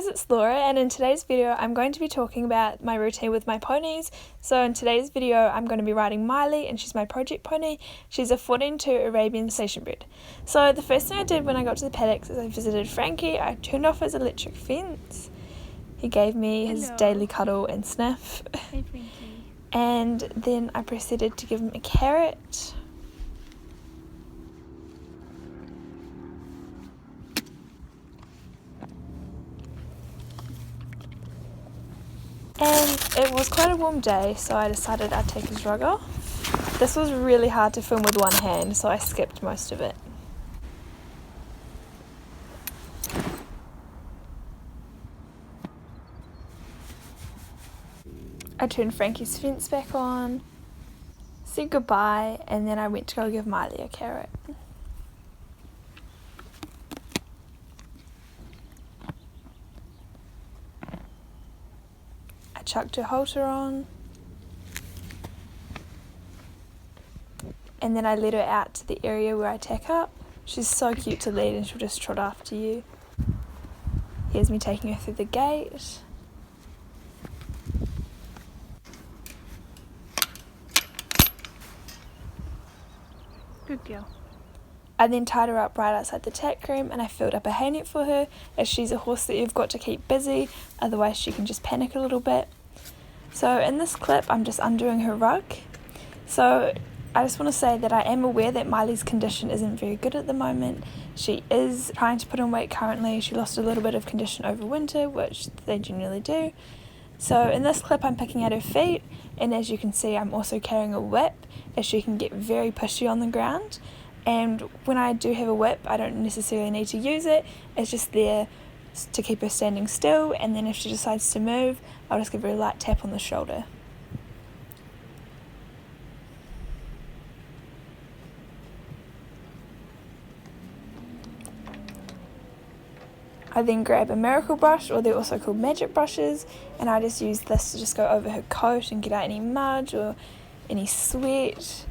it's Laura, and in today's video I'm going to be talking about my routine with my ponies. So in today's video I'm going to be riding Miley, and she's my project pony. She's a 14-2 Arabian station bred. So the first thing I did when I got to the paddocks is I visited Frankie. I turned off his electric fence. He gave me his daily cuddle and sniff. Hey Frankie. And then I proceeded to give him a carrot. And it was quite a warm day, so I decided I'd take his rug off. This was really hard to film with one hand, so I skipped most of it. I turned Frankie's fence back on, said goodbye, and then I went to go give Miley a carrot. Chucked her halter on, and then I led her out to the area where I tack up. She's so cute to lead, and she'll just trot after you. Here's me taking her through the gate. Good girl. I then tied her up right outside the tack room, and I filled up a hay net for her, as she's a horse that you've got to keep busy, otherwise she can just panic a little bit. So in this clip I'm just undoing her rug. So I just want to say that I am aware that Miley's condition isn't very good at the moment. She is trying to put on weight currently. She lost a little bit of condition over winter, which they generally do. So in this clip I'm picking at her feet, and as you can see I'm also carrying a whip, as she can get very pushy on the ground. And when I do have a whip, I don't necessarily need to use it. It's just there to keep her standing still, and then if she decides to move, I'll just give her a light tap on the shoulder. I then grab a miracle brush, or they're also called magic brushes, and I just use this to just go over her coat and get out any mud or any sweat.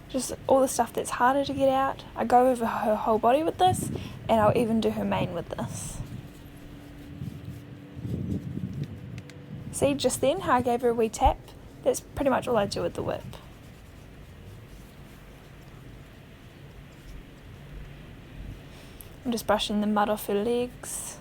Just all the stuff that's harder to get out. I go over her whole body with this, and I'll even do her mane with this. See, just then how I gave her a wee tap? That's pretty much all I do with the whip. I'm just brushing the mud off her legs.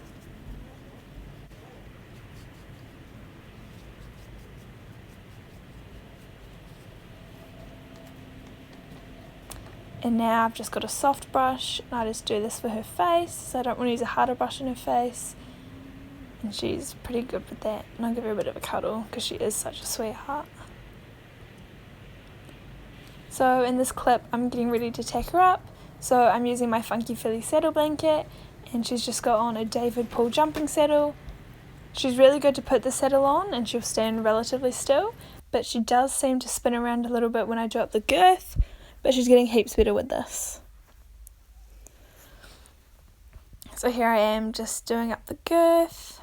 And now I've just got a soft brush, and I just do this for her face, so I don't want to use a harder brush on her face. And she's pretty good with that, and I'll give her a bit of a cuddle because she is such a sweetheart. So in this clip I'm getting ready to tack her up, so I'm using my Funky Philly saddle blanket, and she's just got on a David Poole jumping saddle. She's really good to put the saddle on, and she'll stand relatively still, but she does seem to spin around a little bit when I do up the girth. But she's getting heaps better with this. So here I am just doing up the girth.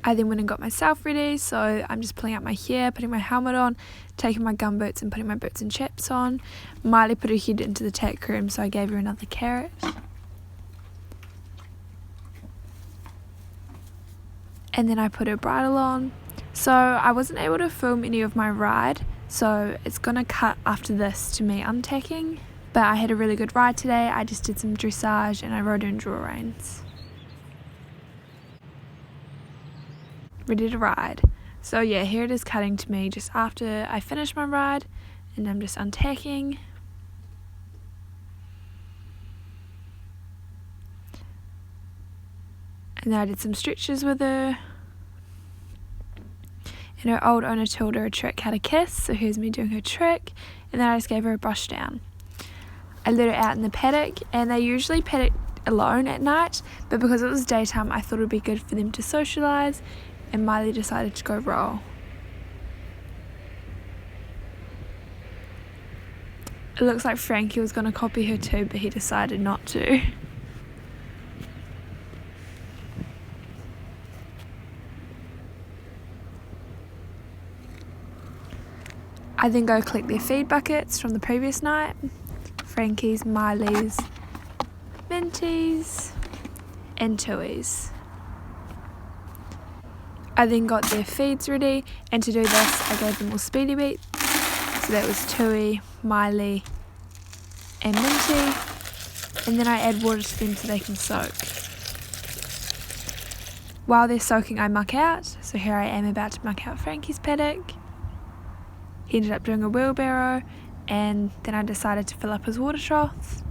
I then went and got myself ready, so I'm just pulling out my hair, putting my helmet on, taking my gumboots and putting my boots and chaps on. Miley put her head into the tack room, so I gave her another carrot. And then I put her bridle on. So I wasn't able to film any of my ride, so it's gonna cut after this to me untacking. But I had a really good ride today. I just did some dressage and I rode her in draw reins. Ready to ride. So yeah, here it is cutting to me just after I finished my ride, and I'm just untacking. And then I did some stretches with her. And her old owner told her a trick how to kiss, so here's me doing her trick, and then I just gave her a brush down. I let her out in the paddock, and they usually paddock alone at night, but because it was daytime I thought it would be good for them to socialise, and Miley decided to go roll. It looks like Frankie was going to copy her too, but he decided not to. I then go collect their feed buckets from the previous night. Frankie's, Miley's, Minty's, and Tooey's. I then got their feeds ready, and to do this I gave them all Speedy Beats. So that was Tui, Miley and Minty, and then I add water to them so they can soak. While they're soaking I muck out, so here I am about to muck out Frankie's paddock. He ended up doing a wheelbarrow, and then I decided to fill up his water troughs.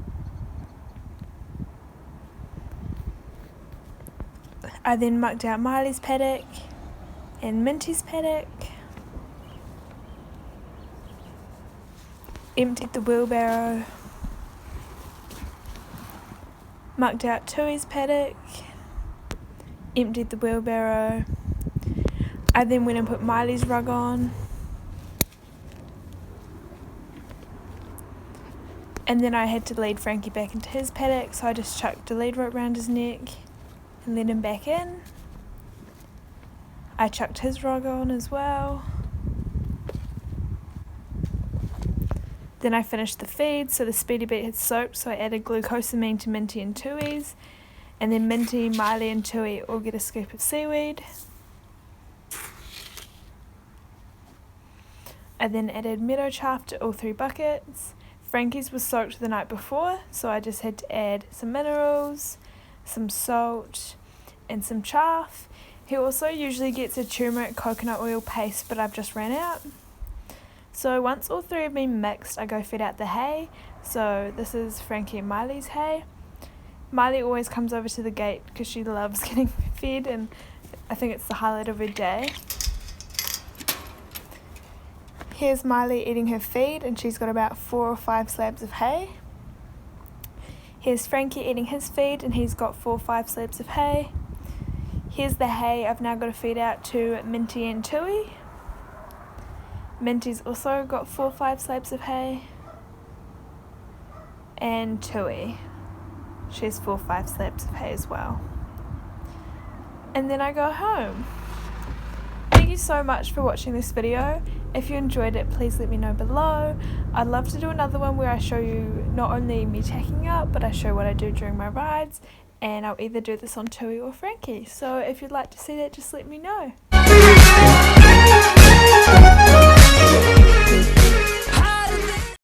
I then mucked out Miley's paddock and Minty's paddock, emptied the wheelbarrow, mucked out Tui's paddock, emptied the wheelbarrow. I then went and put Miley's rug on, and then I had to lead Frankie back into his paddock, so I just chucked the lead rope around his neck and let him back in. I chucked his rug on as well. Then I finished the feed, so the Speedy Beat had soaked, so I added glucosamine to Minty and Tui's, and then Minty, Miley and Tui all get a scoop of seaweed. I then added meadow chaff to all 3 buckets. Frankie's was soaked the night before, so I just had to add some minerals, some salt and some chaff. He also usually gets a turmeric coconut oil paste, but I've just ran out. So once all 3 have been mixed, I go feed out the hay. So this is Frankie and Miley's hay. Miley always comes over to the gate because she loves getting fed, and I think it's the highlight of her day. Here's Miley eating her feed, and she's got about 4 or 5 slabs of hay. Here's Frankie eating his feed, and he's got 4 or 5 slabs of hay. Here's the hay I've now got to feed out to Minty and Tui. Minty's also got 4 or 5 slabs of hay. And Tui, she has 4 or 5 slabs of hay as well. And then I go home. Thank you so much for watching this video. If you enjoyed it, please let me know below. I'd love to do another one where I show you not only me tacking up, but I show what I do during my rides, and I'll either do this on Tui or Frankie. So if you'd like to see that, just let me know.